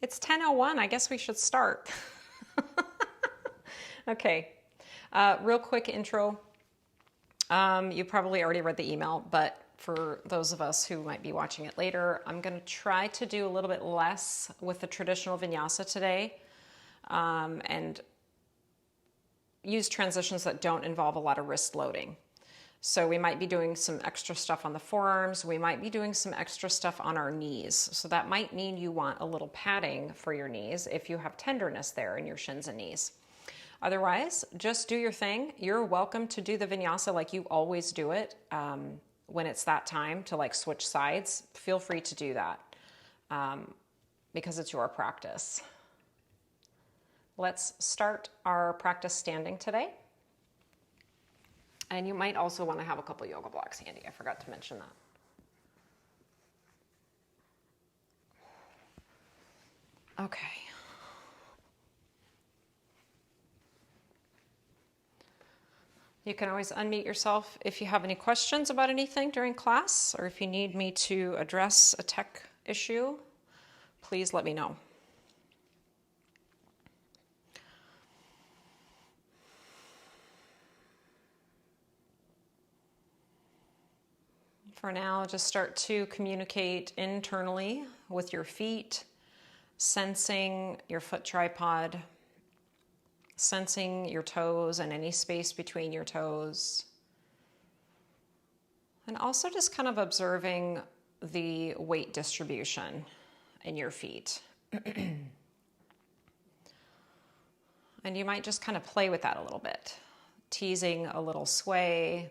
It's 10:01. I guess we should start. Okay. Real quick intro. You probably already read the email, but for those of us who might be watching it later, I'm going to try to do a little bit less with the traditional vinyasa today, and use transitions that don't involve a lot of wrist loading. So we might be doing some extra stuff on the forearms. We might be doing some extra stuff on our knees. So that might mean you want a little padding for your knees if you have tenderness there in your shins and knees. Otherwise, just do your thing. You're welcome to do the vinyasa like you always do it. When it's that time to like switch sides, feel free to do that because it's your practice. Let's start our practice standing today. And you might also want to have a couple yoga blocks handy. I forgot to mention that. Okay. You can always unmute yourself if you have any questions about anything during class, or if you need me to address a tech issue, please let me know. For now, just start to communicate internally with your feet, sensing your foot tripod, sensing your toes and any space between your toes. And also just kind of observing the weight distribution in your feet. And you might just kind of play with that a little bit, teasing a little sway,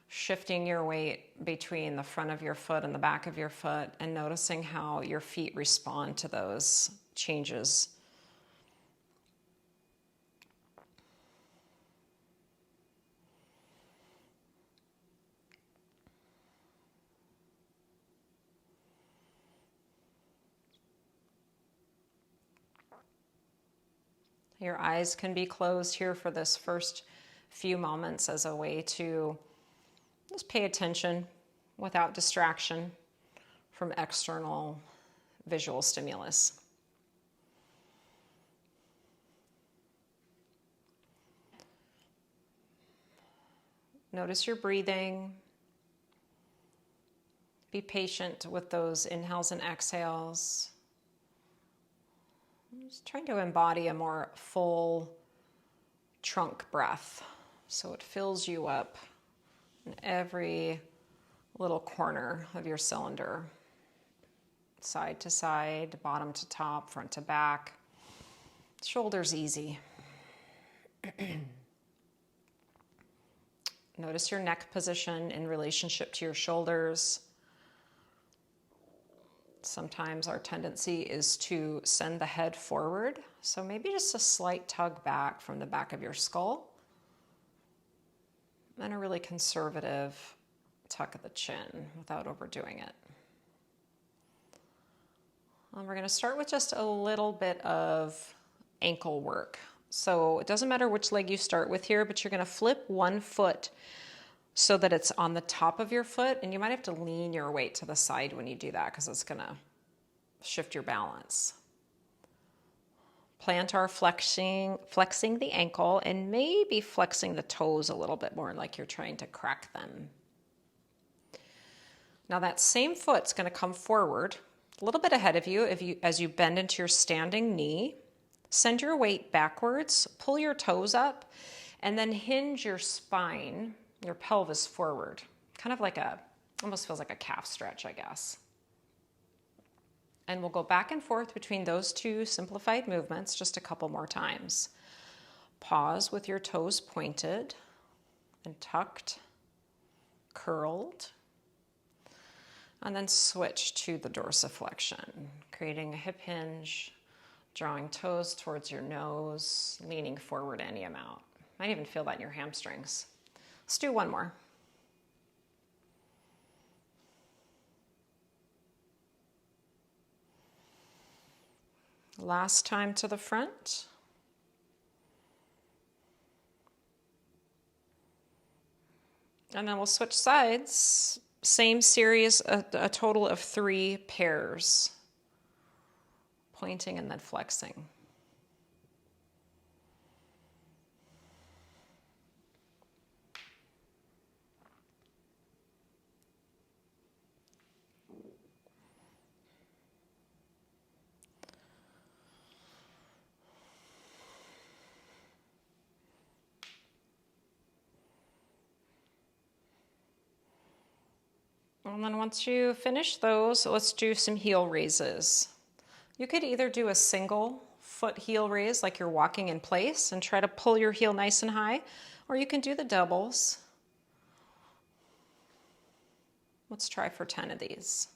shifting your weight between the front of your foot and the back of your foot, and noticing how your feet respond to those changes. Your eyes can be closed here for this first few moments as a way to just pay attention without distraction from external visual stimulus. Notice your breathing. Be patient with those inhales and exhales. Just trying to embody a more full trunk breath so it fills you up in every little corner of your cylinder, side to side, bottom to top, front to back, shoulders easy. Notice your neck position in relationship to your shoulders. Sometimes our tendency is to send the head forward, so maybe just a slight tug back from the back of your skull. And a really conservative tuck of the chin without overdoing it. And we're going to start with just a little bit of ankle work. So it doesn't matter which leg you start with here, but you're going to flip one foot so that it's on the top of your foot, and you might have to lean your weight to the side when you do that because it's going to shift your balance. Plantar flexing the ankle, and maybe flexing the toes a little bit more, like you're trying to crack them. Now that same foot's going to come forward a little bit ahead of you, as you bend into your standing knee. Send your weight backwards, pull your toes up, and then hinge your spine, your pelvis forward. Kind of like almost feels like a calf stretch, I guess. And we'll go back and forth between those two simplified movements just a couple more times. Pause with your toes pointed and tucked, curled, and then switch to the dorsiflexion, creating a hip hinge, drawing toes towards your nose, leaning forward any amount. Might even feel that in your hamstrings. Let's do one more. Last time to the front. And then we'll switch sides. Same series, a total of 3 pairs. pointing and then flexing. And then once you finish those, let's do some heel raises. You could either do a single foot heel raise like you're walking in place and try to pull your heel nice and high, or you can do the doubles. Let's try for 10 of these.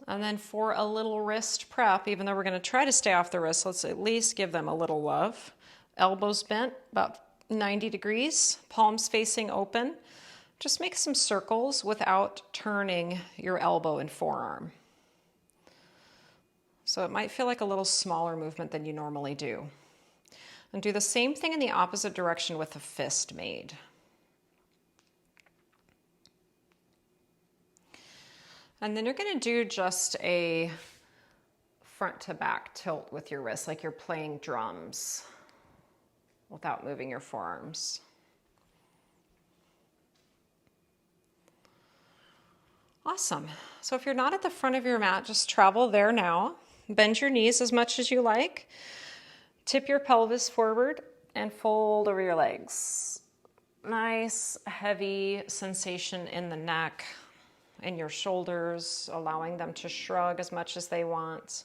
And then for a little wrist prep, even though we're going to try to stay off the wrist, let's at least give them a little love. Elbows bent about 90 degrees, palms facing open. Just make some circles without turning your elbow and forearm. So it might feel like a little smaller movement than you normally do. And do the same thing in the opposite direction with a fist made. And then you're going to do just a front to back tilt with your wrists, like you're playing drums without moving your forearms. Awesome. So if you're not at the front of your mat, just travel there now. Bend your knees as much as you like. Tip your pelvis forward and fold over your legs. Nice, heavy sensation in the neck and your shoulders, allowing them to shrug as much as they want.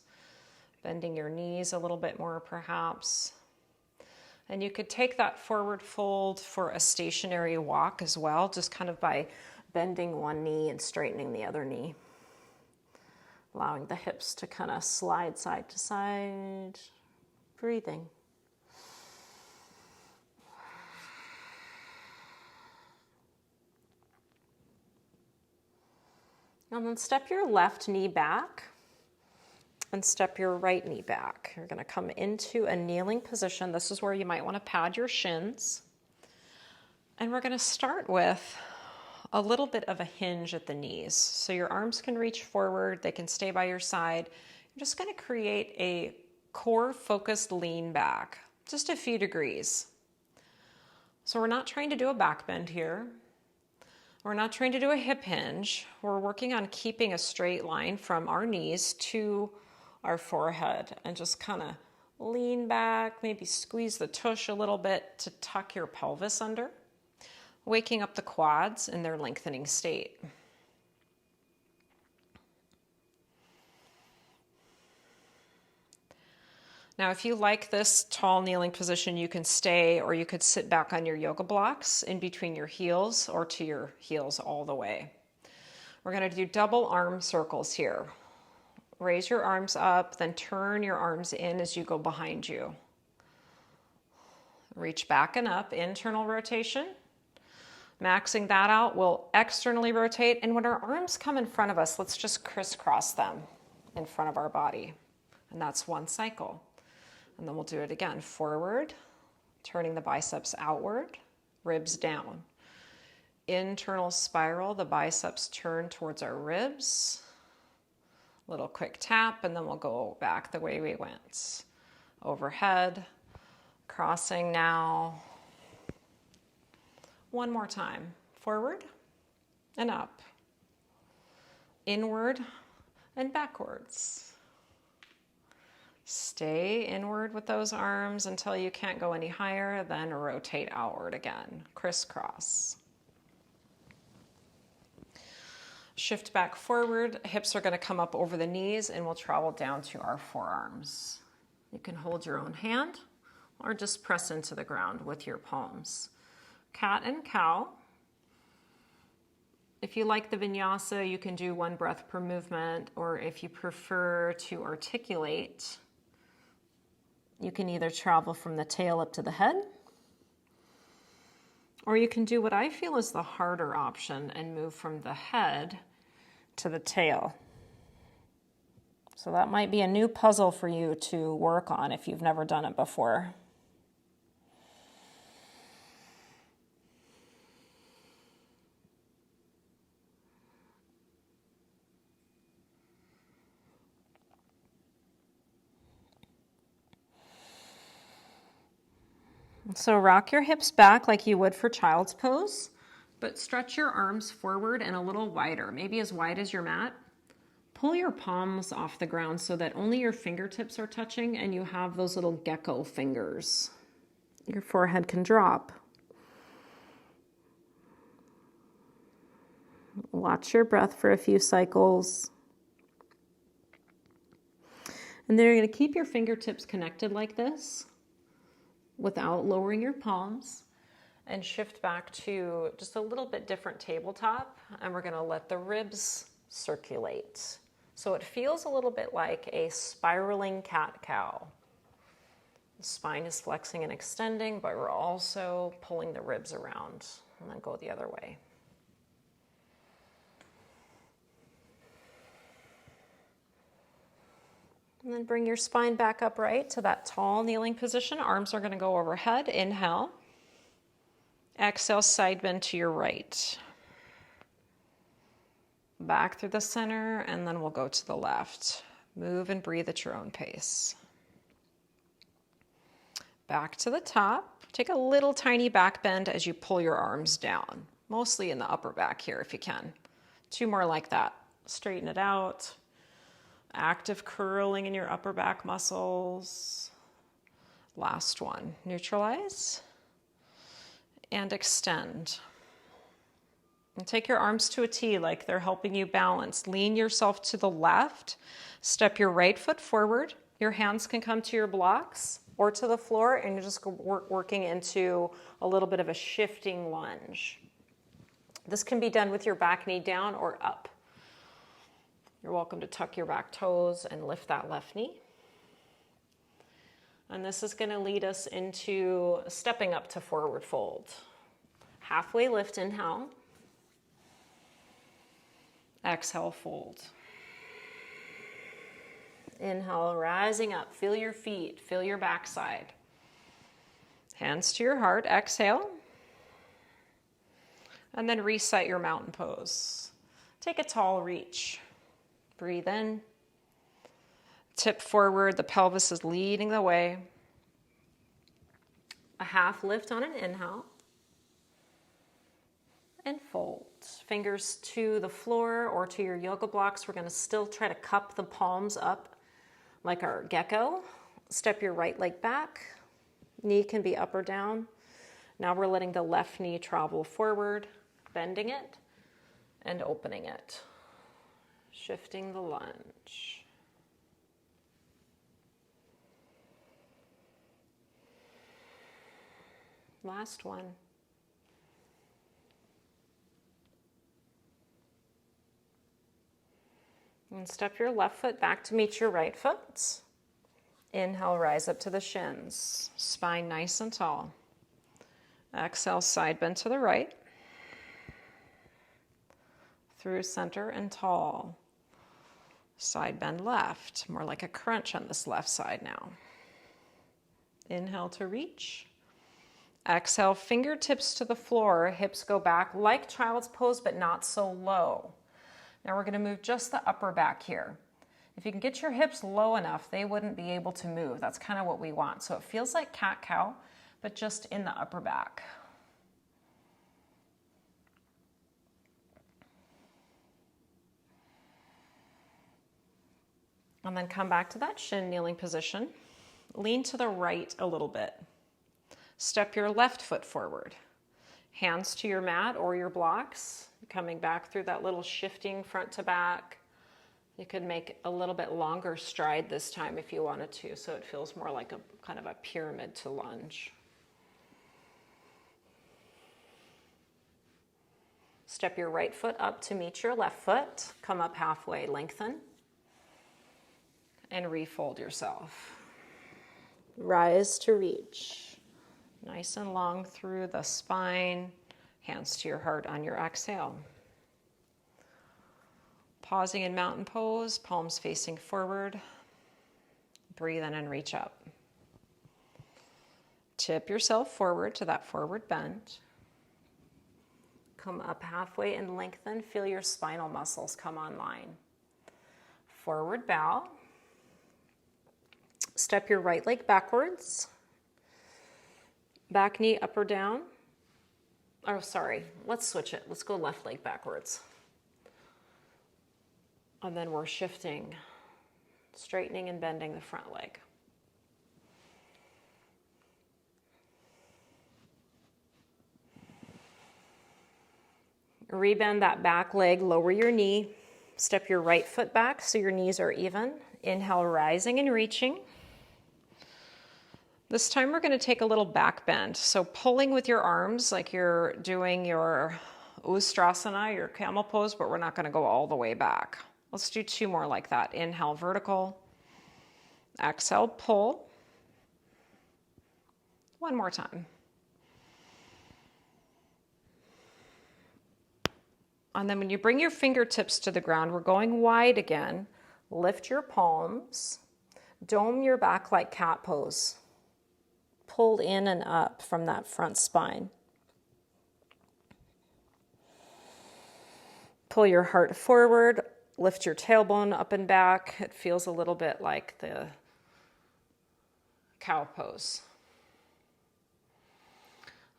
Bending your knees a little bit more perhaps. And you could take that forward fold for a stationary walk as well, just kind of by bending one knee and straightening the other knee. Allowing the hips to kind of slide side to side. Breathing. And then step your left knee back and step your right knee back. You're going to come into a kneeling position. This is where you might want to pad your shins. And we're going to start with a little bit of a hinge at the knees. So your arms can reach forward. They can stay by your side. You're just going to create a core focused lean back, just a few degrees. So we're not trying to do a back bend here. We're not trying to do a hip hinge. We're working on keeping a straight line from our knees to our forehead and just kind of lean back, maybe squeeze the tush a little bit to tuck your pelvis under, waking up the quads in their lengthening state. Now, if you like this tall kneeling position, you can stay, or you could sit back on your yoga blocks in between your heels or to your heels all the way. We're going to do double arm circles here. Raise your arms up, then turn your arms in as you go behind you. Reach back and up, internal rotation. Maxing that out, we'll externally rotate, and when our arms come in front of us, let's just crisscross them in front of our body. And that's one cycle. And then we'll do it again. Forward, turning the biceps outward, ribs down. Internal spiral, the biceps turn towards our ribs. Little quick tap, and then we'll go back the way we went. Overhead, crossing now. One more time. Forward and up. Inward and backwards. Stay inward with those arms until you can't go any higher, then rotate outward again. Crisscross. Shift back forward. Hips are going to come up over the knees, and we'll travel down to our forearms. You can hold your own hand or just press into the ground with your palms. Cat and cow. If you like the vinyasa, you can do one breath per movement, or if you prefer to articulate, you can either travel from the tail up to the head, or you can do what I feel is the harder option and move from the head to the tail. So that might be a new puzzle for you to work on if you've never done it before. So rock your hips back like you would for child's pose, but stretch your arms forward and a little wider, maybe as wide as your mat. Pull your palms off the ground so that only your fingertips are touching and you have those little gecko fingers. Your forehead can drop. Watch your breath for a few cycles. And then you're going to keep your fingertips connected like this without lowering your palms, and shift back to just a little bit different tabletop, and we're going to let the ribs circulate. So it feels a little bit like a spiraling cat-cow. The spine is flexing and extending, but we're also pulling the ribs around, and then go the other way. And then bring your spine back upright to that tall kneeling position. Arms are going to go overhead. Inhale. Exhale, side bend to your right. Back through the center, and then we'll go to the left. Move and breathe at your own pace. Back to the top. Take a little tiny back bend as you pull your arms down, mostly in the upper back here if you can. 2 more like that. Straighten it out. Active curling in your upper back muscles. Last one. Neutralize and extend. And take your arms to a T like they're helping you balance. Lean yourself to the left. Step your right foot forward. Your hands can come to your blocks or to the floor, and you're just working into a little bit of a shifting lunge. This can be done with your back knee down or up. You're welcome to tuck your back toes and lift that left knee. And this is going to lead us into stepping up to forward fold. Halfway lift, inhale. Exhale, fold. Inhale, rising up. Feel your feet, feel your backside. Hands to your heart, exhale. And then reset your mountain pose. Take a tall reach. Breathe in. Tip forward, the pelvis is leading the way. A half lift on an inhale. And fold. Fingers to the floor or to your yoga blocks. We're going to still try to cup the palms up like our gecko. Step your right leg back. Knee can be up or down. Now we're letting the left knee travel forward, bending it and opening it. Shifting the lunge. Last one. And step your left foot back to meet your right foot. Inhale, rise up to the shins. Spine nice and tall. Exhale, side bend to the right. Through center and tall. Side bend left, more like a crunch on this left side now. Inhale to reach. Exhale, fingertips to the floor, hips go back like child's pose, but not so low. Now we're going to move just the upper back here. If you can get your hips low enough, they wouldn't be able to move. That's kind of what we want. So it feels like cat-cow, but just in the upper back. And then come back to that shin kneeling position. Lean to the right a little bit. Step your left foot forward. Hands to your mat or your blocks. Coming back through that little shifting front to back. You could make a little bit longer stride this time if you wanted to, so it feels more like a kind of a pyramid to lunge. Step your right foot up to meet your left foot. Come up halfway, lengthen. And refold yourself. Rise to reach. Nice and long through the spine. Hands to your heart on your exhale. Pausing in mountain pose, palms facing forward. Breathe in and reach up. Tip yourself forward to that forward bend. Come up halfway and lengthen. Feel your spinal muscles come online. Forward bow. Step your right leg backwards. Back knee up or down. Oh, sorry, let's switch it. Let's go left leg backwards. And then we're shifting, straightening and bending the front leg. Rebend that back leg, lower your knee, step your right foot back so your knees are even. Inhale, rising and reaching. This time we're going to take a little back bend. So pulling with your arms like you're doing your Ustrasana, your camel pose, but we're not going to go all the way back. Let's do 2 more like that. Inhale, vertical. Exhale, pull. 1 more time. And then when you bring your fingertips to the ground, we're going wide again. Lift your palms. Dome your back like cat pose. Pulled in and up from that front spine. Pull your heart forward. Lift your tailbone up and back. It feels a little bit like the cow pose.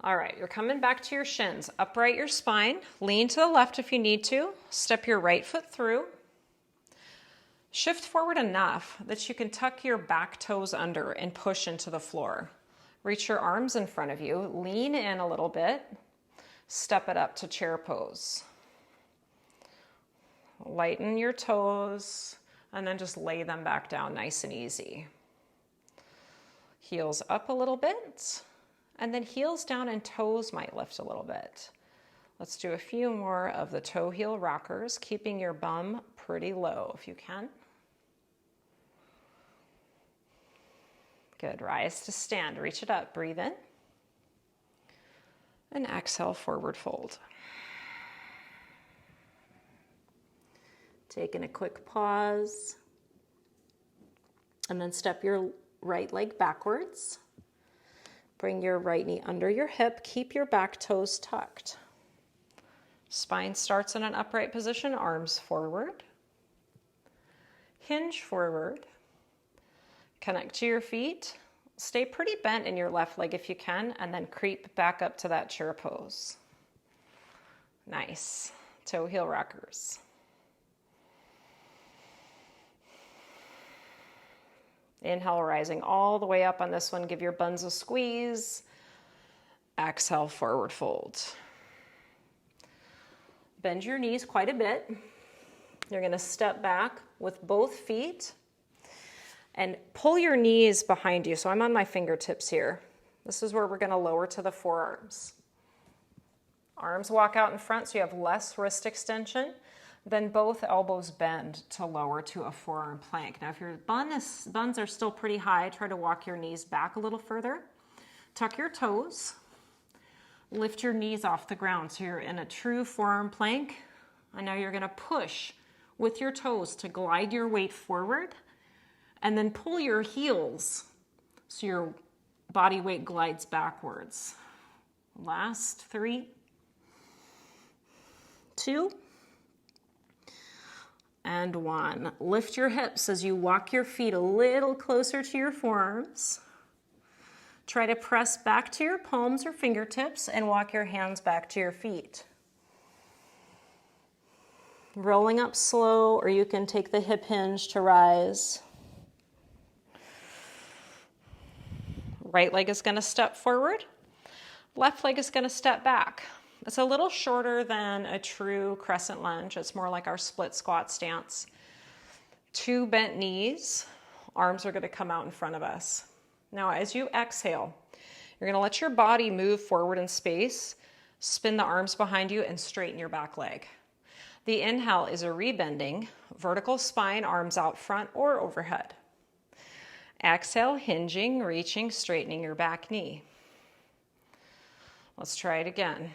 All right, you're coming back to your shins. Upright your spine. Lean to the left if you need to. Step your right foot through. Shift forward enough that you can tuck your back toes under and push into the floor. Reach your arms in front of you. Lean in a little bit. Step it up to chair pose. Lighten your toes and then just lay them back down nice and easy. Heels up a little bit. And then heels down and toes might lift a little bit. Let's do a few more of the toe heel rockers, keeping your bum pretty low if you can. Good, rise to stand, reach it up, breathe in. And exhale, forward fold. Taking a quick pause. And then step your right leg backwards. Bring your right knee under your hip. Keep your back toes tucked. Spine starts in an upright position, arms forward. Hinge forward. Connect to your feet. Stay pretty bent in your left leg if you can, and then creep back up to that chair pose. Nice. Toe heel rockers. Inhale, rising all the way up on this one. Give your buns a squeeze. Exhale, forward fold. Bend your knees quite a bit. You're going to step back with both feet and pull your knees behind you. So I'm on my fingertips here. This is where we're going to lower to the forearms. Arms walk out in front so you have less wrist extension. Then both elbows bend to lower to a forearm plank. Now if your buns are still pretty high, try to walk your knees back a little further. Tuck your toes. Lift your knees off the ground so you're in a true forearm plank. And now you're going to push with your toes to glide your weight forward. And then pull your heels so your body weight glides backwards. Last 3, 2, and 1. Lift your hips as you walk your feet a little closer to your forearms. Try to press back to your palms or fingertips and walk your hands back to your feet. Rolling up slow, or you can take the hip hinge to rise. Right leg is going to step forward. Left leg is going to step back. It's a little shorter than a true crescent lunge. It's more like our split squat stance. 2 bent knees. Arms are going to come out in front of us. Now, as you exhale, you're going to let your body move forward in space, spin the arms behind you, and straighten your back leg. The inhale is a rebending, vertical spine, arms out front or overhead. Exhale, hinging, reaching, straightening your back knee. Let's try it again.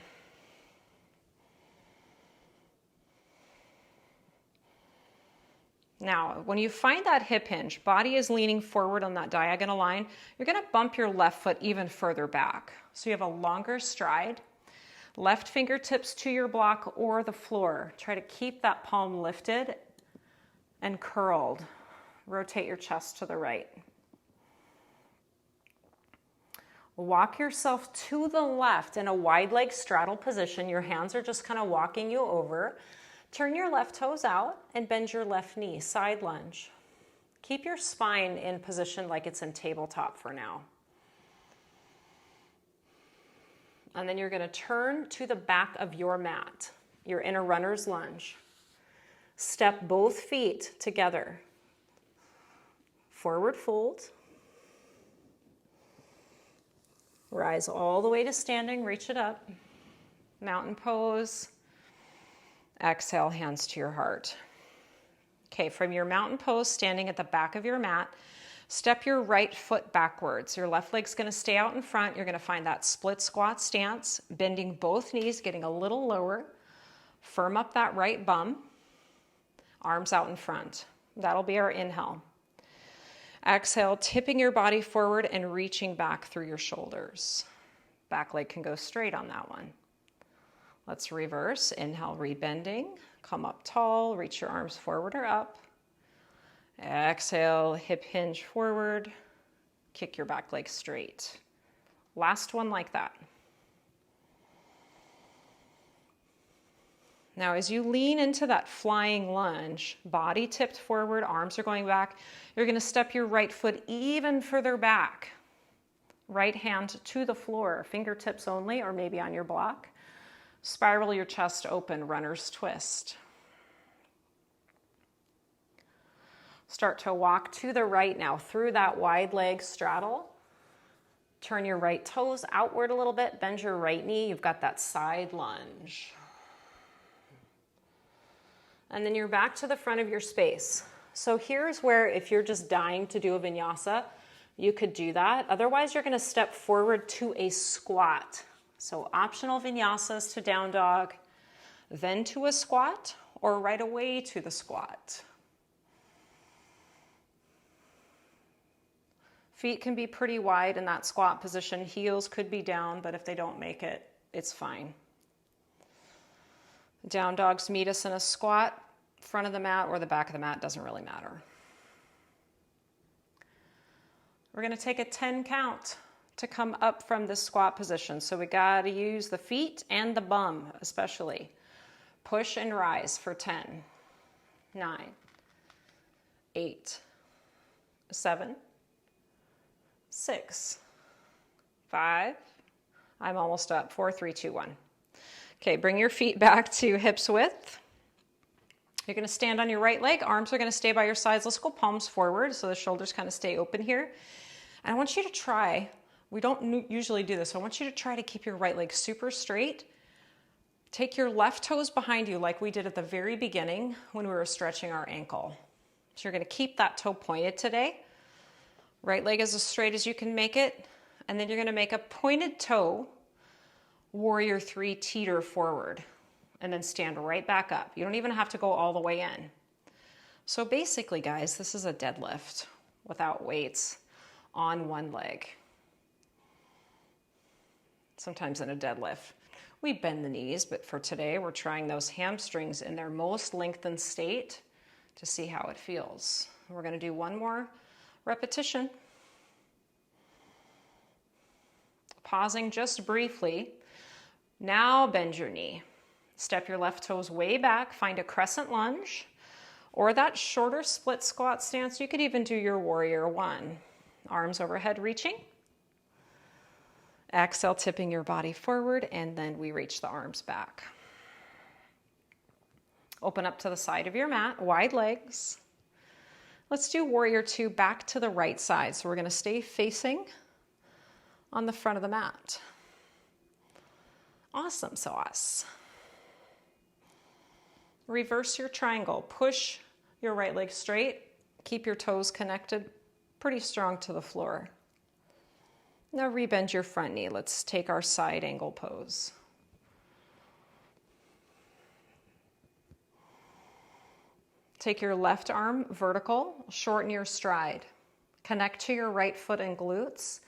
Now, when you find that hip hinge, body is leaning forward on that diagonal line, you're going to bump your left foot even further back. So you have a longer stride. Left fingertips to your block or the floor. Try to keep that palm lifted and curled. Rotate your chest to the right. Walk yourself to the left in a wide leg straddle position. Your hands are just kind of walking you over. Turn your left toes out and bend your left knee, side lunge. Keep your spine in position like it's in tabletop for now. And then you're going to turn to the back of your mat. You're in a runner's lunge. Step both feet together. Forward fold. Rise all the way to standing, reach it up. Mountain pose. Exhale, hands to your heart. Okay, from your mountain pose, standing at the back of your mat, step your right foot backwards. Your left leg's gonna stay out in front. You're gonna find that split squat stance, bending both knees, getting a little lower. Firm up that right bum. Arms out in front. That'll be our inhale. Exhale, tipping your body forward and reaching back through your shoulders. Back leg can go straight on that one. Let's reverse. Inhale, rebending. Come up tall, reach your arms forward or up. Exhale, hip hinge forward. Kick your back leg straight. Last one like that. Now, as you lean into that flying lunge, body tipped forward, arms are going back, you're going to step your right foot even further back. Right hand to the floor, fingertips only, or maybe on your block. Spiral your chest open, runner's twist. Start to walk to the right now through that wide leg straddle. Turn your right toes outward a little bit, bend your right knee. You've got that side lunge. And then you're back to the front of your space. So here's where, if you're just dying to do a vinyasa, you could do that. Otherwise, you're going to step forward to a squat. So optional vinyasas to down dog, then to a squat, or right away to the squat. Feet can be pretty wide in that squat position. Heels could be down, but if they don't make it, it's fine. Down dogs meet us in a squat, front of the mat or the back of the mat, doesn't really matter. We're going to take a 10 count to come up from this squat position. So we got to use the feet and the bum especially. Push and rise for 10, 9, 8, 7, 6, 5, I'm almost up, 4, 3, 2, 1. Okay, bring your feet back to hips width. You're going to stand on your right leg. Arms are going to stay by your sides. Let's go palms forward so the shoulders kind of stay open here. And I want you to try, we don't usually do this, so I want you to try to keep your right leg super straight. Take your left toes behind you like we did at the very beginning when we were stretching our ankle. So you're going to keep that toe pointed today. Right leg as straight as you can make it. And then you're going to make a pointed toe warrior 3 teeter forward and then stand right back up. You don't even have to go all the way in. So basically, guys, this is a deadlift without weights on one leg. Sometimes in a deadlift, we bend the knees, but for today, we're trying those hamstrings in their most lengthened state to see how it feels. We're going to do one more repetition. Pausing just briefly. Now bend your knee. Step your left toes way back. Find a crescent lunge or that shorter split squat stance. You could even do your warrior 1. Arms overhead reaching. Exhale, tipping your body forward, and then we reach the arms back. Open up to the side of your mat, wide legs. Let's do warrior 2 back to the right side. So we're going to stay facing on the front of the mat. Awesome sauce. Reverse your triangle. Push your right leg straight. Keep your toes connected pretty strong to the floor. Now rebend your front knee. Let's take our side angle pose. Take your left arm vertical, shorten your stride. Connect to your right foot and glutes.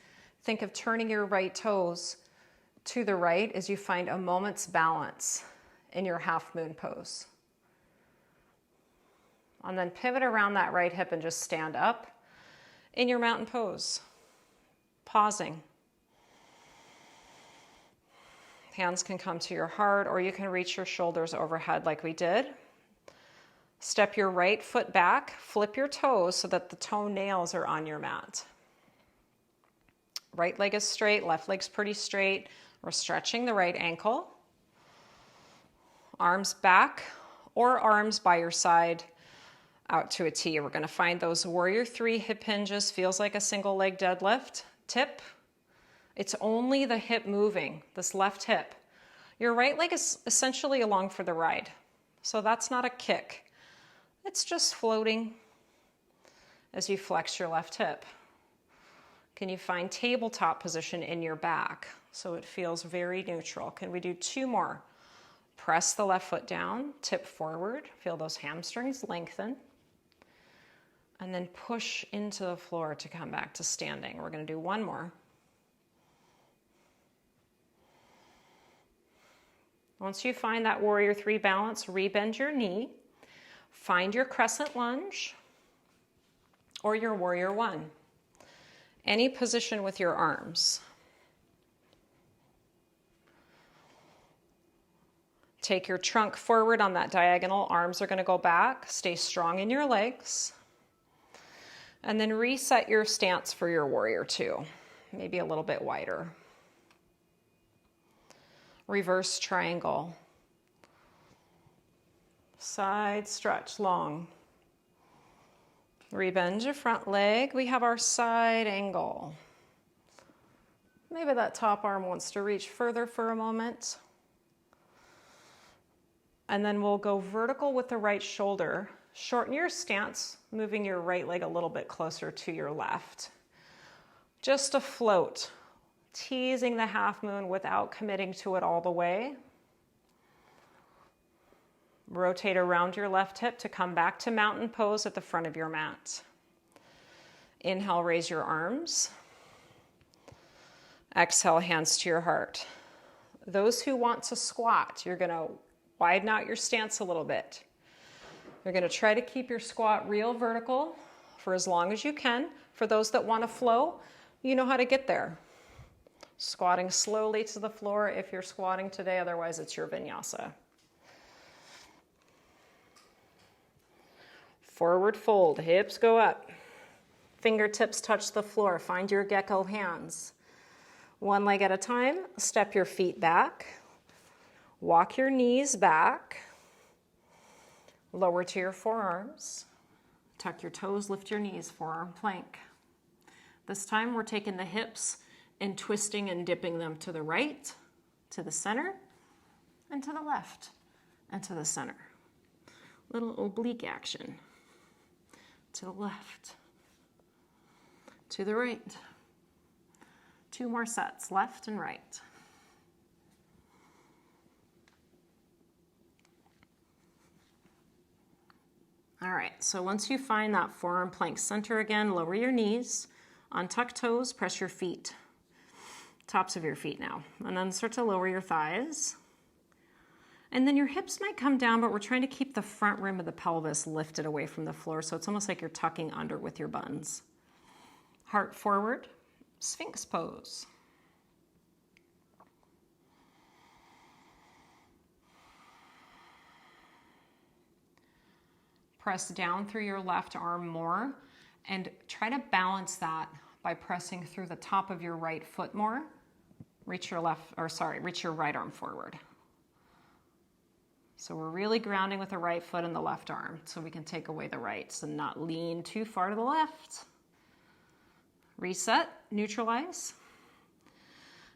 Think of turning your right toes to the right as you find a moment's balance in your half moon pose. And then pivot around that right hip and just stand up in your mountain pose. Pausing. Hands can come to your heart, or you can reach your shoulders overhead like we did. Step your right foot back, flip your toes so that the toenails are on your mat. Right leg is straight, left leg's pretty straight. We're stretching the right ankle. Arms back or arms by your side out to a T. We're going to find those warrior 3 hip hinges. Feels like a single leg deadlift. Tip. It's only the hip moving, this left hip. Your right leg is essentially along for the ride. So that's not a kick. It's just floating as you flex your left hip. Can you find tabletop position in your back so it feels very neutral? Can we do 2 more? Press the left foot down, tip forward, feel those hamstrings lengthen, and then push into the floor to come back to standing. We're going to do 1 more. Once you find that warrior 3 balance, rebend your knee, find your crescent lunge or your warrior 1. Any position with your arms. Take your trunk forward on that diagonal. Arms are going to go back. Stay strong in your legs. And then reset your stance for your warrior 2. Maybe a little bit wider. Reverse triangle. Side stretch long. Rebend your front leg. We have our side angle. Maybe that top arm wants to reach further for a moment. And then we'll go vertical with the right shoulder. Shorten your stance, moving your right leg a little bit closer to your left. Just a float, teasing the half moon without committing to it all the way. Rotate around your left hip to come back to mountain pose at the front of your mat. Inhale, raise your arms. Exhale, hands to your heart. Those who want to squat, you're going to widen out your stance a little bit. You're going to try to keep your squat real vertical for as long as you can. For those that want to flow, you know how to get there. Squatting slowly to the floor if you're squatting today, otherwise it's your vinyasa. Forward fold, hips go up. Fingertips touch the floor. Find your gecko hands. 1 leg at a time, step your feet back. Walk your knees back. Lower to your forearms. Tuck your toes, lift your knees, forearm plank. This time we're taking the hips and twisting and dipping them to the right, to the center, and to the left, and to the center. Little oblique action. To the left, to the right. 2 more sets, left and right. All right, so once you find that forearm plank center again, lower your knees, untuck toes, press your feet, tops of your feet now, and then start to lower your thighs. And then your hips might come down, but we're trying to keep the front rim of the pelvis lifted away from the floor, so it's almost like you're tucking under with your buns. Heart forward, Sphinx pose. Press down through your left arm more and try to balance that by pressing through the top of your right foot more. Reach your right arm forward. So we're really grounding with the right foot and the left arm so we can take away the rights and not lean too far to the left. Reset, neutralize.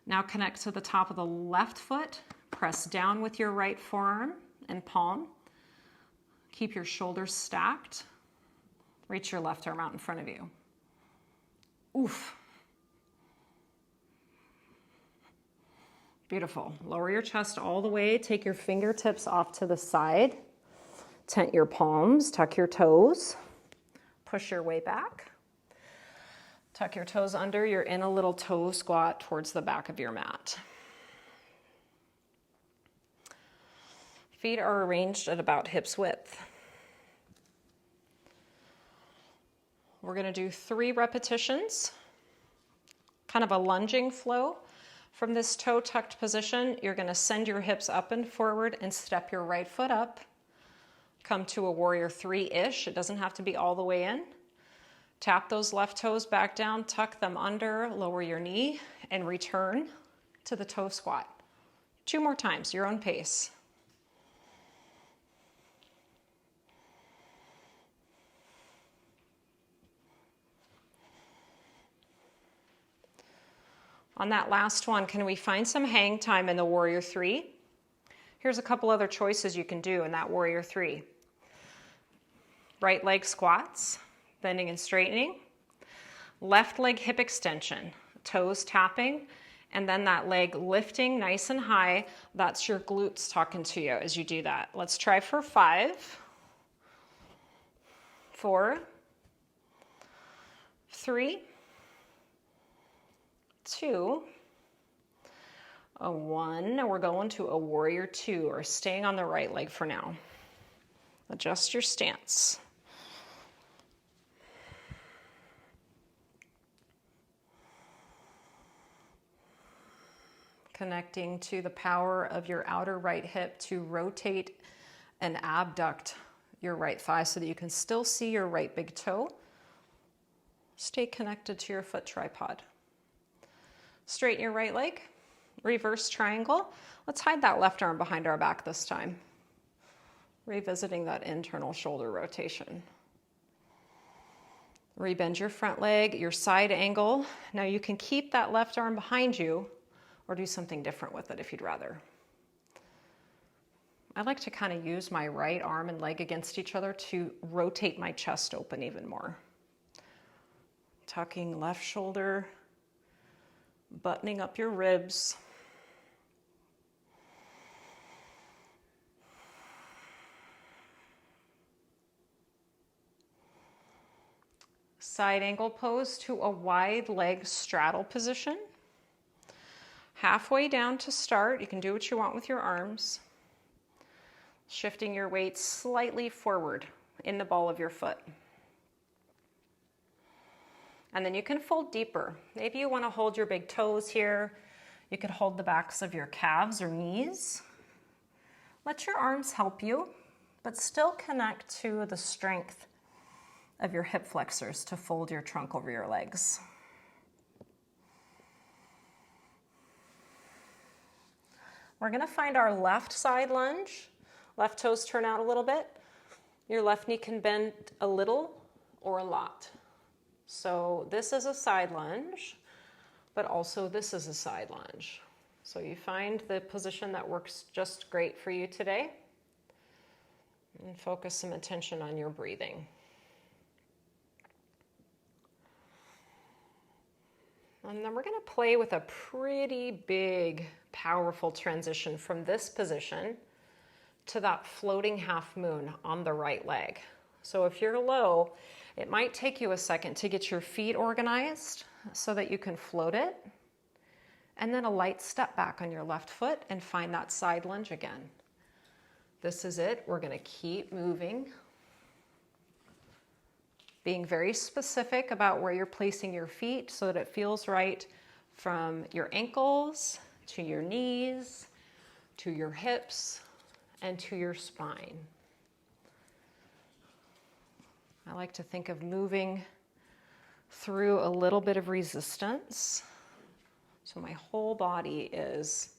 Now connect to the top of the left foot. Press down with your right forearm and palm. Keep your shoulders stacked. Reach your left arm out in front of you. Oof. Beautiful. Lower your chest all the way. Take your fingertips off to the side. Tent your palms. Tuck your toes. Push your way back. Tuck your toes under. You're in a little toe squat towards the back of your mat. Feet are arranged at about hips width. We're going to do 3 repetitions, kind of a lunging flow. From this toe tucked position, you're going to send your hips up and forward and step your right foot up. Come to a warrior three-ish. It doesn't have to be all the way in. Tap those left toes back down, tuck them under, lower your knee, and return to the toe squat. 2 more times, your own pace. On that last one, can we find some hang time in the warrior three? Here's a couple other choices you can do in that warrior three. Right leg squats, bending and straightening. Left leg hip extension, toes tapping, and then that leg lifting nice and high. That's your glutes talking to you as you do that. Let's try for 5, 4, 3, 2, a 1. Now we're going to a warrior 2, or staying on the right leg for now. Adjust your stance. Connecting to the power of your outer right hip to rotate and abduct your right thigh so that you can still see your right big toe. Stay connected to your foot tripod. Straighten your right leg, reverse triangle. Let's hide that left arm behind our back this time. Revisiting that internal shoulder rotation. Rebend your front leg, your side angle. Now you can keep that left arm behind you or do something different with it if you'd rather. I like to kind of use my right arm and leg against each other to rotate my chest open even more. Tucking left shoulder, buttoning up your ribs. Side angle pose to a wide leg straddle position. Halfway down to start, you can do what you want with your arms. Shifting your weight slightly forward in the ball of your foot. And then you can fold deeper. Maybe you want to hold your big toes here. You could hold the backs of your calves or knees. Let your arms help you, but still connect to the strength of your hip flexors to fold your trunk over your legs. We're going to find our left side lunge. Left toes turn out a little bit. Your left knee can bend a little or a lot. So this is a side lunge, but also this is a side lunge. So you find the position that works just great for you today, and focus some attention on your breathing. And then we're going to play with a pretty big, powerful transition from this position to that floating half moon on the right leg. So if you're low, it might take you a second to get your feet organized so that you can float it, and then a light step back on your left foot and find that side lunge again. This is it. We're going to keep moving, being very specific about where you're placing your feet so that it feels right, from your ankles to your knees to your hips and to your spine. I like to think of moving through a little bit of resistance, so my whole body is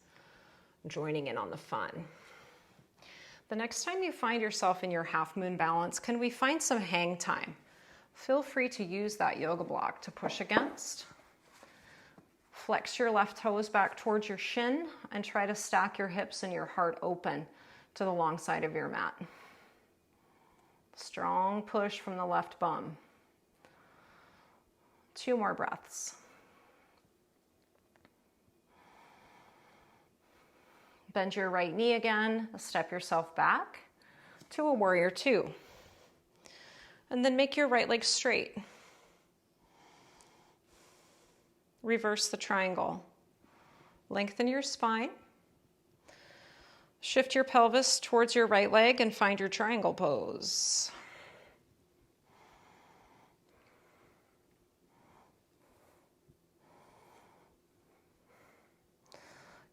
joining in on the fun. The next time you find yourself in your half moon balance, can we find some hang time? Feel free to use that yoga block to push against. Flex your left toes back towards your shin and try to stack your hips and your heart open to the long side of your mat. Strong push from the left bum. 2 more breaths. Bend your right knee again, step yourself back to a warrior 2. And then make your right leg straight. Reverse the triangle. Lengthen your spine. Shift your pelvis towards your right leg and find your triangle pose.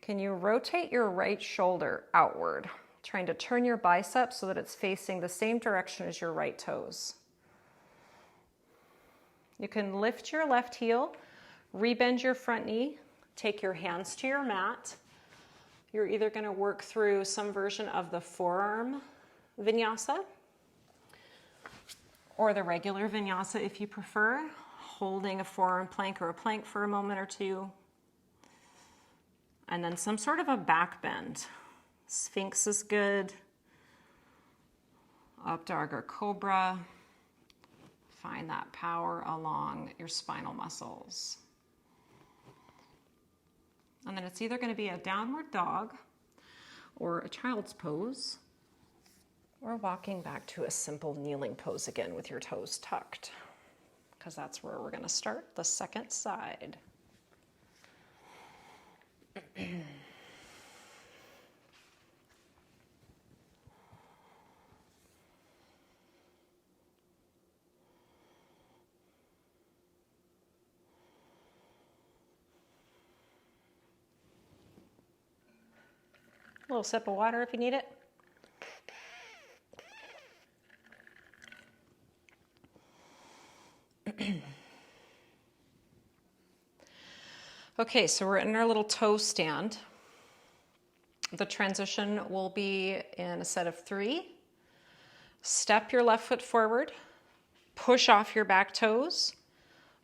Can you rotate your right shoulder outward, trying to turn your bicep so that it's facing the same direction as your right toes? You can lift your left heel, rebend your front knee, take your hands to your mat. You're either going to work through some version of the forearm vinyasa or the regular vinyasa if you prefer, holding a forearm plank or a plank for a moment or two. And then some sort of a back bend. Sphinx is good. Up dog or cobra. Find that power along your spinal muscles. And then it's either going to be a downward dog or a child's pose, or walking back to a simple kneeling pose again with your toes tucked, because that's where we're going to start the second side. A little sip of water if you need it. Okay, so we're in our little toe stand. The transition will be in a set of 3. Step your left foot forward, push off your back toes,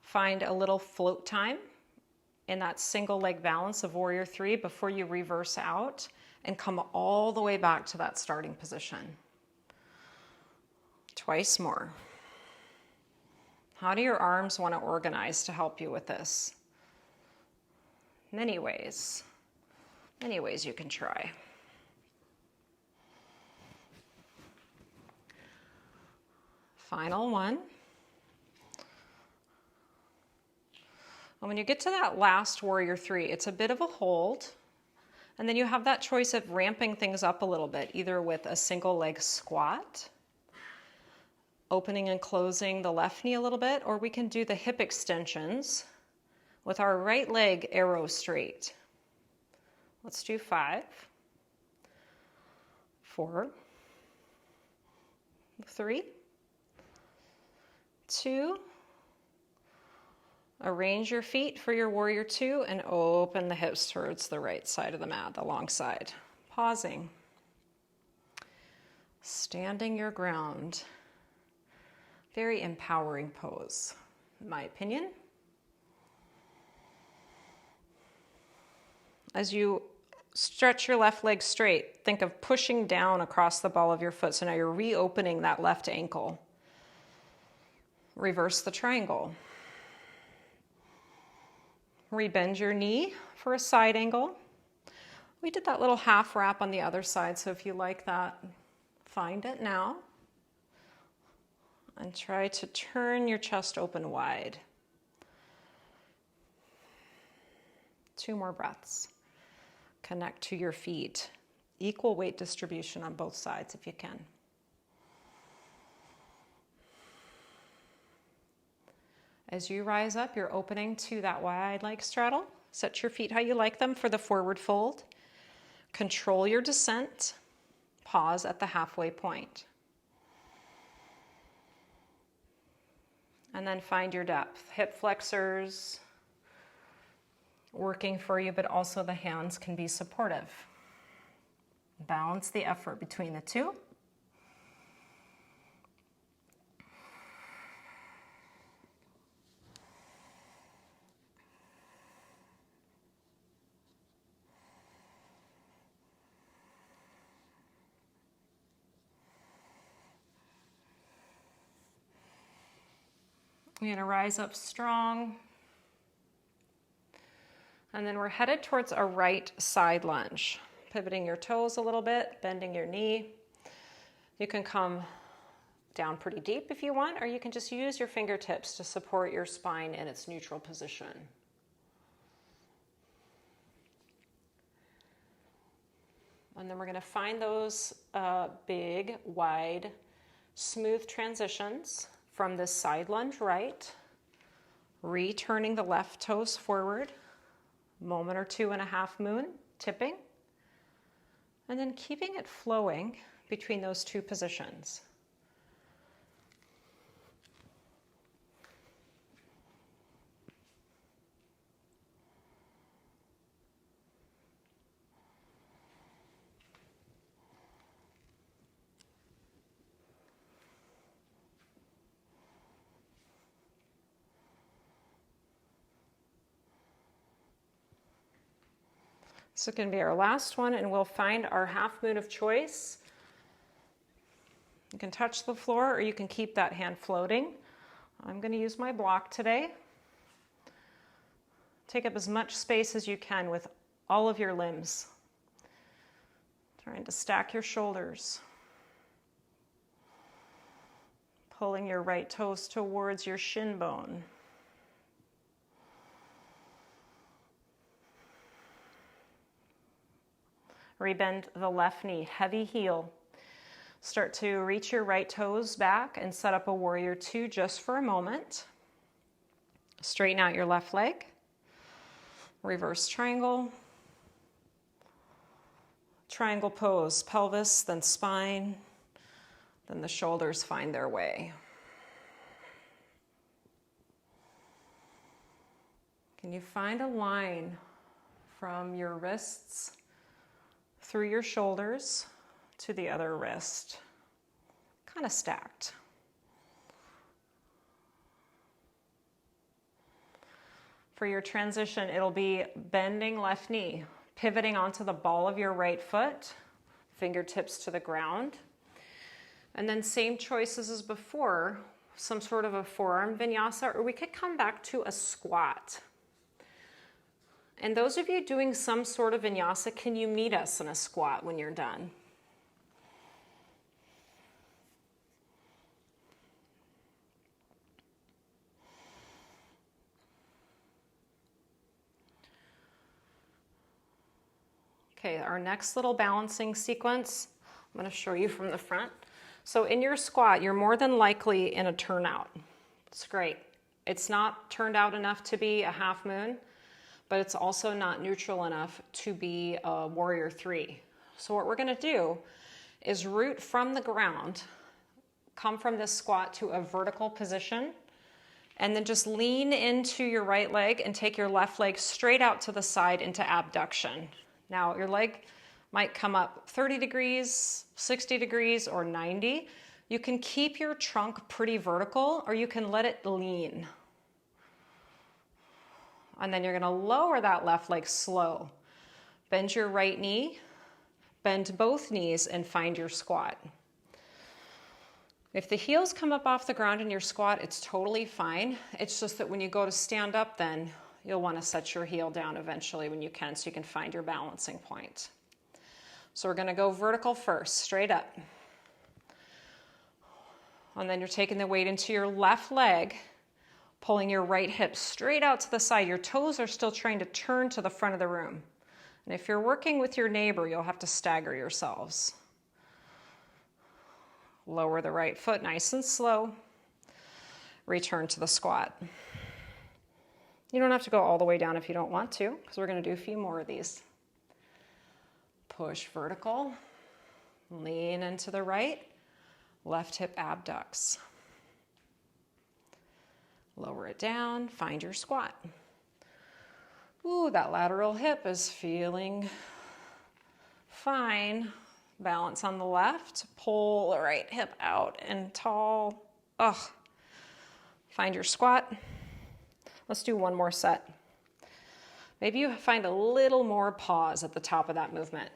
find a little float time in that single leg balance of warrior 3 before you reverse out and come all the way back to that starting position. Twice more. How do your arms want to organize to help you with this? Many ways you can try. Final one. And when you get to that last warrior 3, it's a bit of a hold. And then you have that choice of ramping things up a little bit, either with a single leg squat, opening and closing the left knee a little bit, or we can do the hip extensions with our right leg arrow straight. Let's do 5, 4, 3, 2. Arrange your feet for your warrior 2 and open the hips towards the right side of the mat, the long side. Pausing. Standing your ground. Very empowering pose, in my opinion. As you stretch your left leg straight, think of pushing down across the ball of your foot. So now you're reopening that left ankle. Reverse the triangle. Rebend your knee for a side angle. We did that little half wrap on the other side, so if you like that, find it now. And try to turn your chest open wide. 2 more breaths. Connect to your feet. Equal weight distribution on both sides if you can. As you rise up, you're opening to that wide-like straddle. Set your feet how you like them for the forward fold. Control your descent. Pause at the halfway point. And then find your depth. Hip flexors working for you, but also the hands can be supportive. Balance the effort between the two. You're going to rise up strong. And then we're headed towards a right side lunge. Pivoting your toes a little bit, bending your knee. You can come down pretty deep if you want, or you can just use your fingertips to support your spine in its neutral position. And then we're going to find those big, wide, smooth transitions from this side lunge right, returning the left toes forward, moment or two and a half moon, tipping, and then keeping it flowing between those two positions. This is going to be our last one, and we'll find our half moon of choice. You can touch the floor or you can keep that hand floating. I'm going to use my block today. Take up as much space as you can with all of your limbs. Trying to stack your shoulders. Pulling your right toes towards your shin bone. Rebend the left knee, heavy heel. Start to reach your right toes back and set up a warrior two just for a moment. Straighten out your left leg. Reverse triangle. Triangle pose, pelvis, then spine, then the shoulders find their way. Can you find a line from your wrists through your shoulders to the other wrist, kind of stacked. For your transition, it'll be bending left knee, pivoting onto the ball of your right foot, fingertips to the ground. And then same choices as before, some sort of a forearm vinyasa, or we could come back to a squat. And those of you doing some sort of vinyasa, can you meet us in a squat when you're done? Okay, our next little balancing sequence, I'm going to show you from the front. So in your squat, you're more than likely in a turnout. It's great. It's not turned out enough to be a half moon, but it's also not neutral enough to be a warrior three. So what we're gonna do is root from the ground, come from this squat to a vertical position, and then just lean into your right leg and take your left leg straight out to the side into abduction. Now your leg might come up 30 degrees, 60 degrees, or 90. You can keep your trunk pretty vertical, or you can let it lean. And then you're gonna lower that left leg slow. Bend your right knee, bend both knees, and find your squat. If the heels come up off the ground in your squat, it's totally fine. It's just that when you go to stand up, then you'll wanna set your heel down eventually when you can, so you can find your balancing point. So we're gonna go vertical first, straight up. And then you're taking the weight into your left leg, pulling your right hip straight out to the side. Your toes are still trying to turn to the front of the room. And if you're working with your neighbor, you'll have to stagger yourselves. Lower the right foot nice and slow. Return to the squat. You don't have to go all the way down if you don't want to, because we're going to do a few more of these. Push vertical. Lean into the right. Left hip abducts. Lower it down, find your squat. Ooh, that lateral hip is feeling fine. Balance on the left, pull the right hip out and tall. Ugh. Find your squat. Let's do one more set. Maybe you find a little more pause at the top of that movement.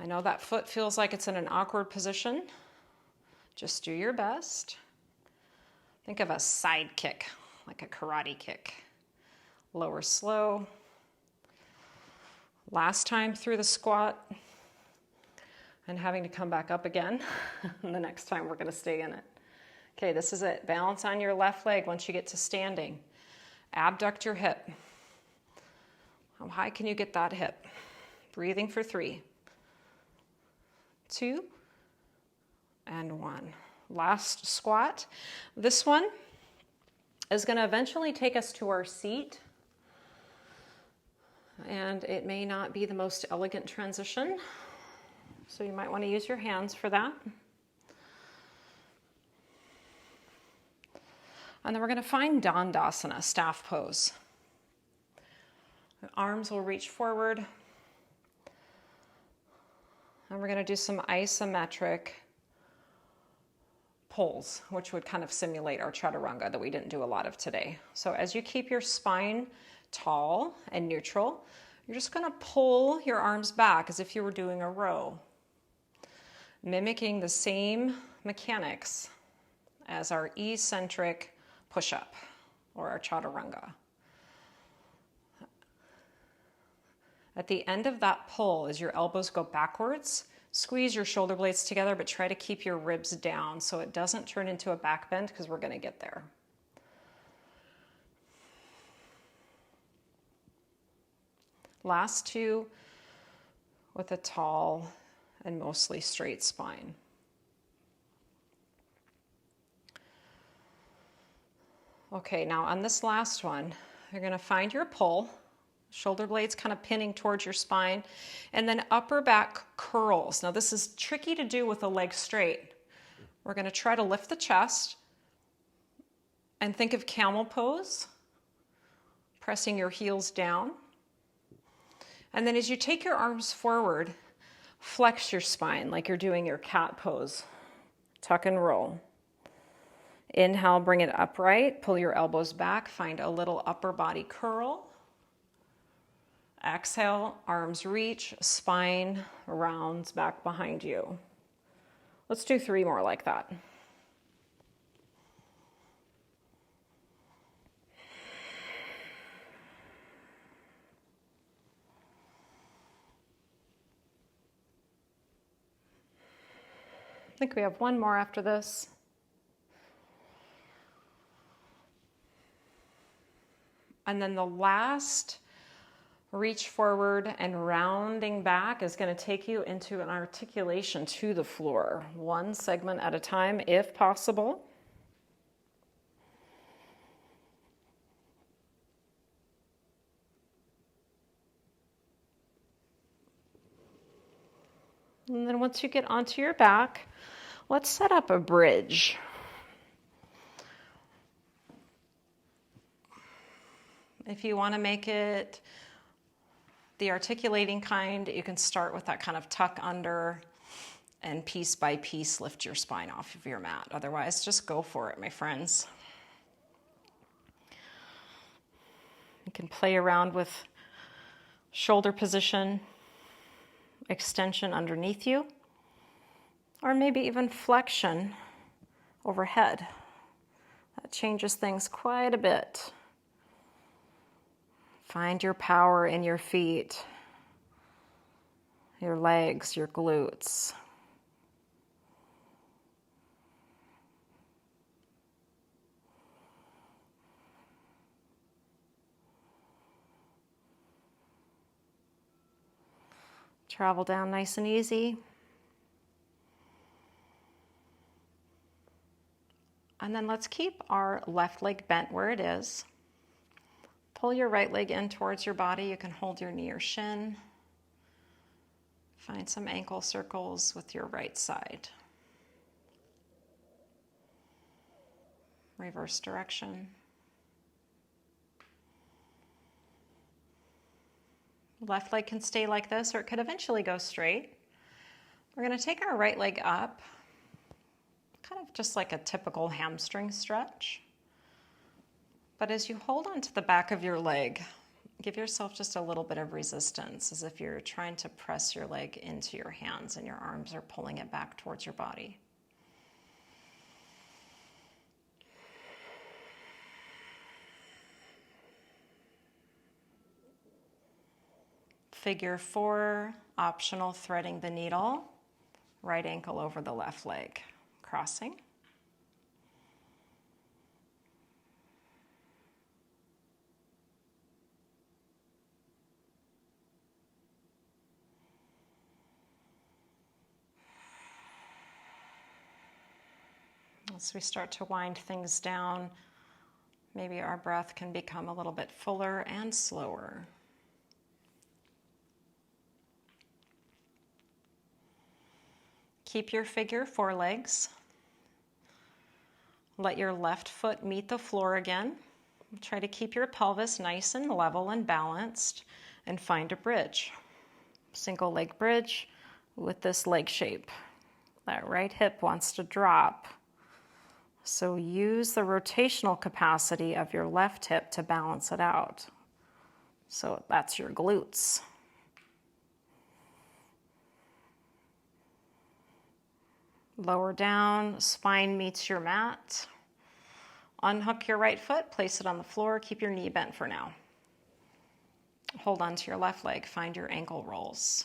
I know that foot feels like it's in an awkward position. Just do your best. Think of a side kick, like a karate kick. Lower slow. Last time through the squat, and having to come back up again. The next time we're gonna stay in it. Okay, this is it. Balance on your left leg once you get to standing. Abduct your hip. How high can you get that hip? Breathing for 3, 2, and 1. Last squat. This one is going to eventually take us to our seat. And it may not be the most elegant transition, so you might want to use your hands for that. And then we're going to find Dandasana, staff pose. The arms will reach forward. And we're going to do some isometric pulls, which would kind of simulate our chaturanga that we didn't do a lot of today. So as you keep your spine tall and neutral, you're just going to pull your arms back as if you were doing a row, mimicking the same mechanics as our eccentric push-up or our chaturanga. At the end of that pull, as your elbows go backwards, squeeze your shoulder blades together, but try to keep your ribs down so it doesn't turn into a back bend, because we're going to get there. Last two with a tall and mostly straight spine. Okay, now on this last one, you're going to find your pull, shoulder blades kind of pinning towards your spine, and then upper back curls. Now this is tricky to do with the leg straight. We're going to try to lift the chest and think of camel pose, pressing your heels down. And then as you take your arms forward, flex your spine like you're doing your cat pose. Tuck and roll. Inhale, bring it upright, pull your elbows back, find a little upper body curl. Exhale, arms reach, spine rounds back behind you. Let's do 3 more like that. I think we have 1 more after this. And then the last reach forward and rounding back is going to take you into an articulation to the floor, 1 segment at a time if possible. And then once you get onto your back, let's set up a bridge. If you want to make it the articulating kind, you can start with that kind of tuck under and piece by piece lift your spine off of your mat. Otherwise, just go for it, my friends. You can play around with shoulder position, extension underneath you, or maybe even flexion overhead. That changes things quite a bit. Find your power in your feet, your legs, your glutes. Travel down nice and easy. And then let's keep our left leg bent where it is. Pull your right leg in towards your body. You can hold your knee or shin. Find some ankle circles with your right side. Reverse direction. Left leg can stay like this, or it could eventually go straight. We're going to take our right leg up, kind of just like a typical hamstring stretch. But as you hold onto the back of your leg, give yourself just a little bit of resistance, as if you're trying to press your leg into your hands and your arms are pulling it back towards your body. Figure 4, optional threading the needle, right ankle over the left leg, crossing. As we start to wind things down, maybe our breath can become a little bit fuller and slower. Keep your figure four legs. Let your left foot meet the floor again. Try to keep your pelvis nice and level and balanced, and find a bridge. Single leg bridge with this leg shape. That right hip wants to drop. So use the rotational capacity of your left hip to balance it out. So that's your glutes. Lower down, spine meets your mat. Unhook your right foot, place it on the floor, keep your knee bent for now. Hold on to your left leg, find your ankle rolls.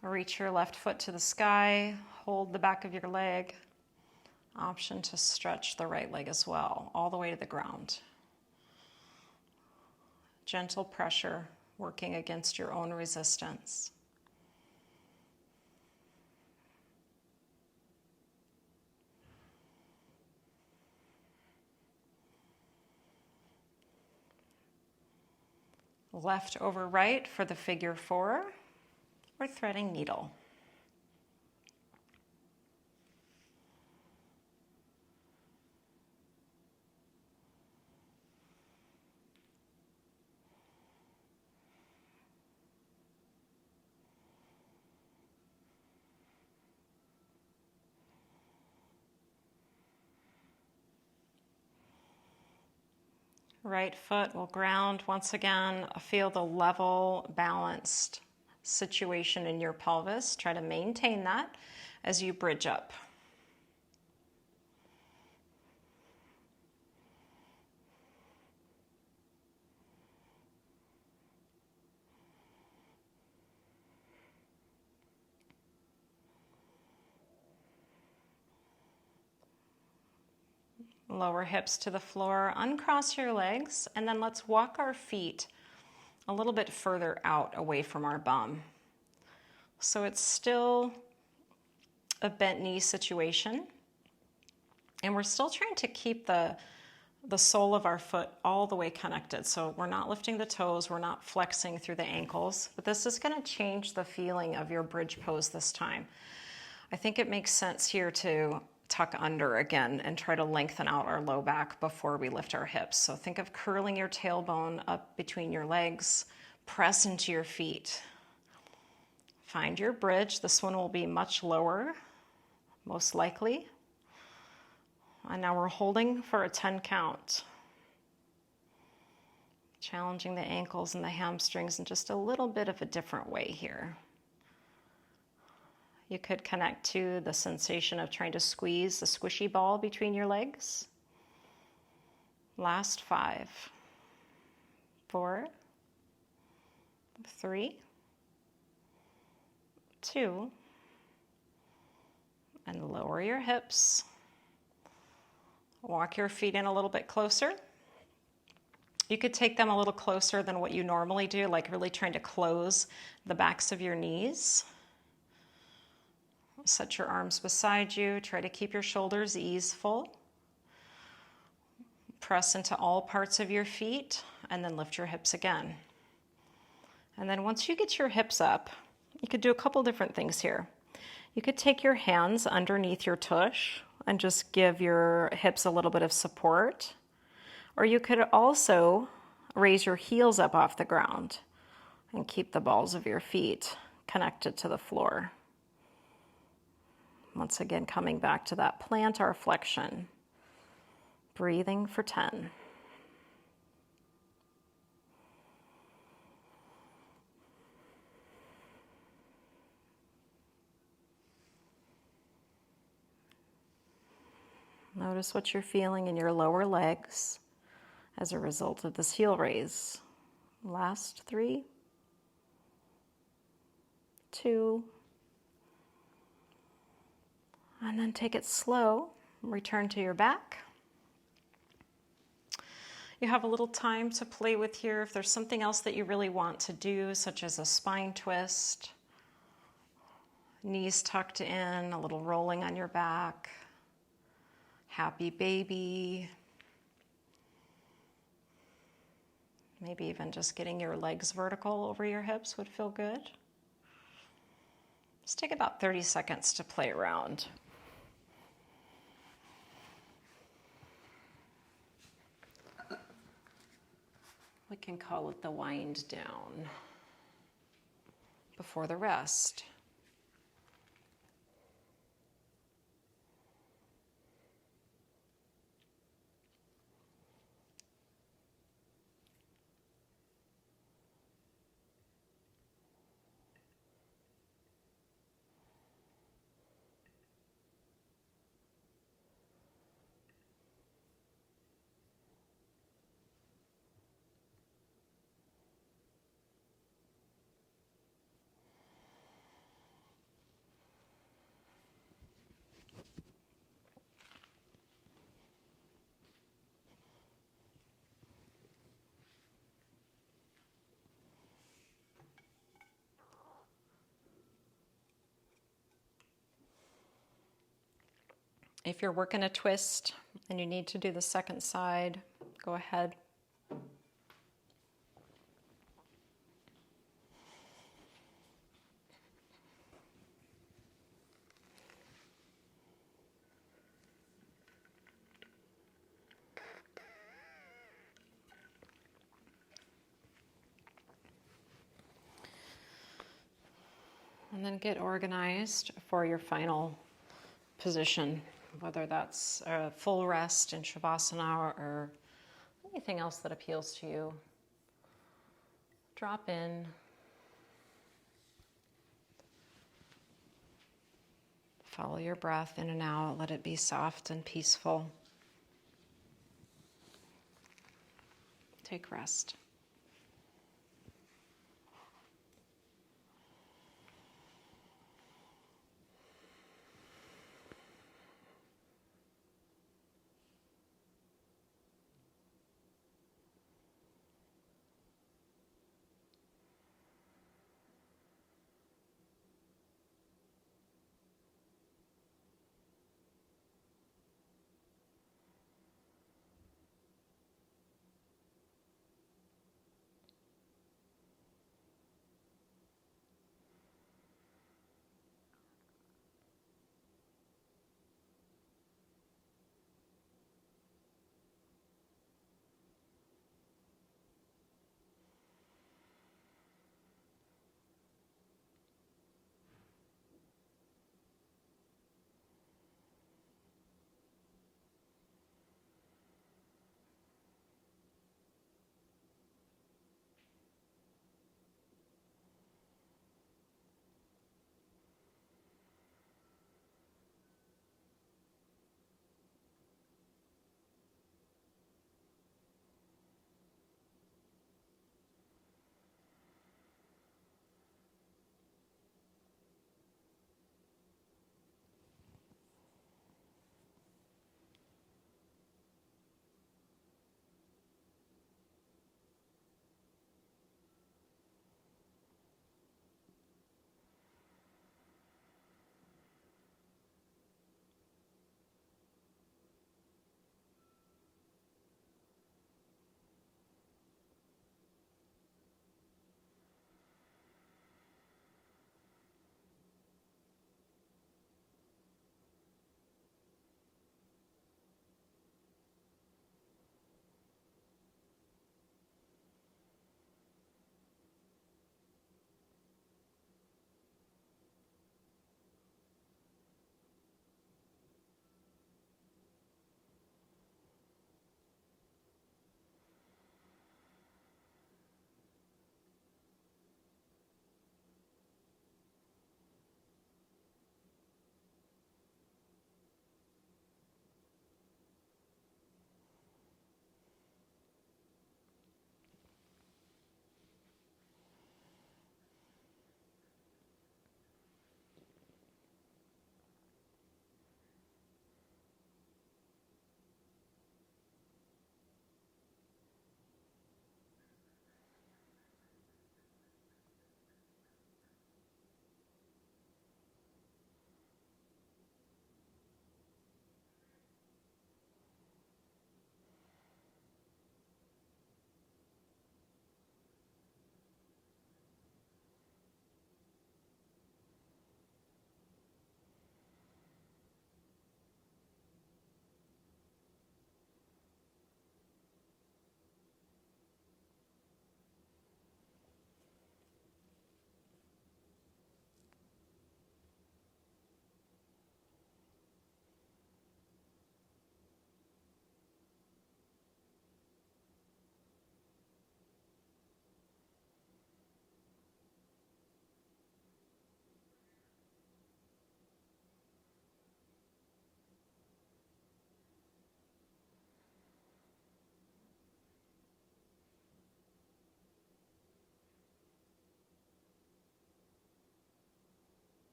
Reach your left foot to the sky, hold the back of your leg. Option to stretch the right leg as well, all the way to the ground. Gentle pressure, working against your own resistance. Left over right for the figure four or threading needle. Right foot will ground once again. Feel the level, balanced situation in your pelvis. Try to maintain that as you bridge up. Lower hips to the floor, uncross your legs, and then let's walk our feet a little bit further out away from our bum. So it's still a bent knee situation, and we're still trying to keep the sole of our foot all the way connected. So we're not lifting the toes, we're not flexing through the ankles, but this is going to change the feeling of your bridge pose this time. I think it makes sense here to tuck under again and try to lengthen out our low back before we lift our hips. So think of curling your tailbone up between your legs, press into your feet. Find your bridge. This one will be much lower, most likely. And now we're holding for a 10 count. Challenging the ankles and the hamstrings in just a little bit of a different way here. You could connect to the sensation of trying to squeeze the squishy ball between your legs. Last 5, 4, 3, 2, and lower your hips. Walk your feet in a little bit closer. You could take them a little closer than what you normally do, like really trying to close the backs of your knees. Set your arms beside you. Try to keep your shoulders easeful. Press into all parts of your feet and then lift your hips again. And then once you get your hips up, you could do a couple different things here. You could take your hands underneath your tush and just give your hips a little bit of support. Or you could also raise your heels up off the ground and keep the balls of your feet connected to the floor. Once again, coming back to that plantar flexion. Breathing for 10. Notice what you're feeling in your lower legs as a result of this heel raise. Last 3, 2, and then take it slow. Return to your back. You have a little time to play with here. If there's something else that you really want to do, such as a spine twist, knees tucked in, a little rolling on your back, happy baby. Maybe even just getting your legs vertical over your hips would feel good. Just take about 30 seconds to play around. We can call it the wind down before the rest. If you're working a twist and you need to do the second side, go ahead. And then get organized for your final position, whether that's a full rest in Shavasana or anything else that appeals to you. Drop in. Follow your breath in and out. Let it be soft and peaceful. Take rest.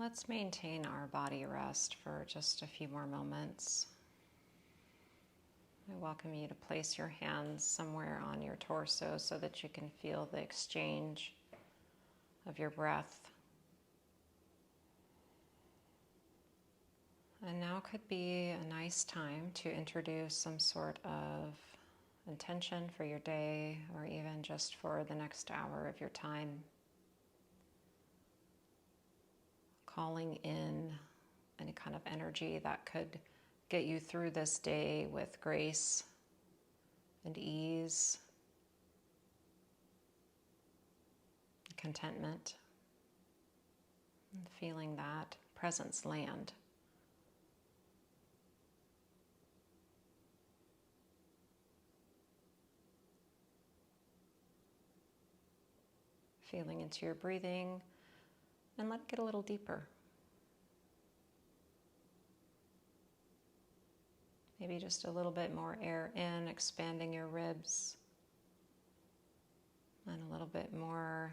Let's maintain our body rest for just a few more moments. I welcome you to place your hands somewhere on your torso so that you can feel the exchange of your breath. And now could be a nice time to introduce some sort of intention for your day, or even just for the next hour of your time. Calling in any kind of energy that could get you through this day with grace and ease, contentment, and feeling that presence land. Feeling into your breathing, and let it get a little deeper. Maybe just a little bit more air in, expanding your ribs, and a little bit more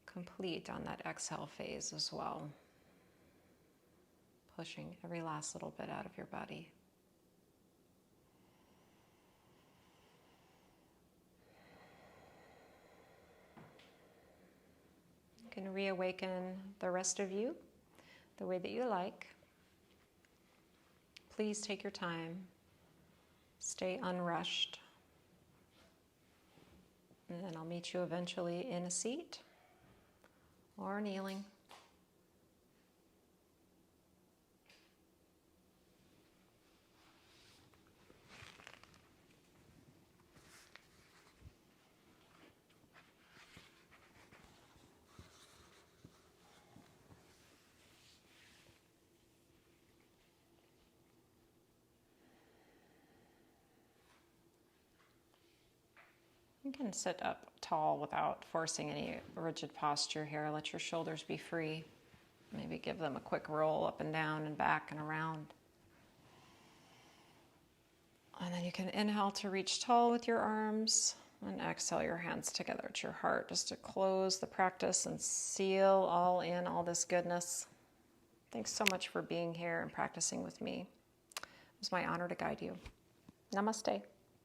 complete on that exhale phase as well. Pushing every last little bit out of your body. You can reawaken the rest of you the way that you like. Please take your time. Stay unrushed. And then I'll meet you eventually in a seat or kneeling. You can sit up tall without forcing any rigid posture here. Let your shoulders be free. Maybe give them a quick roll up and down and back and around. And then you can inhale to reach tall with your arms, and exhale your hands together at your heart, just to close the practice and seal all in all this goodness. Thanks so much for being here and practicing with me. It was my honor to guide you. Namaste.